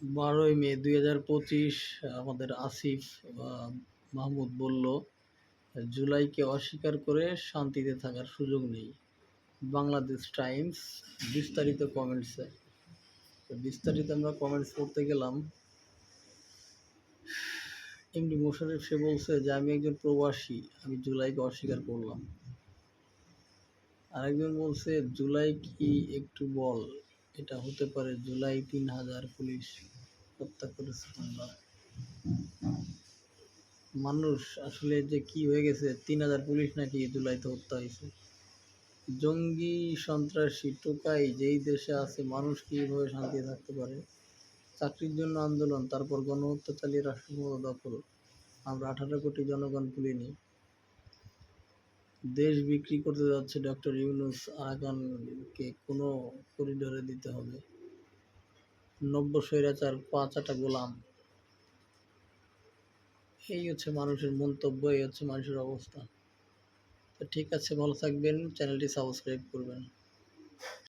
12ই মে 2025 আমাদের আসিফ মাহমুদ বলল, জুলাইকে অস্বীকার করে শান্তিতে থাকার সুযোগ নেই। বাংলাদেশ টাইমস বিস্তারিত কমেন্টসে, বিস্তারিত আমরা কমেন্টস পড়তে গেলাম। এমডি মোশাররফ সে বলছে যে আমি একজন প্রবাসী, আমি জুলাইকে অস্বীকার করলাম। আরেকজন বলছে জুলাই কি একটু বল, এটা হতে পারে জুলাই 3000 পুলিশ হত্যা করেছে তোমরা। মানুষ আসলে যে কি হয়ে গেছে, 3000 পুলিশ নাকি জুলাইতে হত্যা হয়েছে? জঙ্গি সন্ত্রাসী টোকাই যেই দেশে আছে, মানুষ কিভাবে শান্তিতে থাকতে পারে? চাকরির জন্য আন্দোলন, তারপর গণহত্যা চালিয়ে রাষ্ট্রক্ষমতা দখল। আমরা 18 কোটি জনগণ ভুলিনি। দেশ বিক্রি করতে যাচ্ছে ডক্টর ইউনূস, আরাকানকে কোনো করিডোরে দিতে হবে। নব্য স্বৈরাচার, 5 গোলাম। এই হচ্ছে মানুষের মন্তব্য, এই হচ্ছে মানুষের অবস্থা। তো ঠিক আছে, ভালো থাকবেন, চ্যানেলটি সাবস্ক্রাইব করবেন।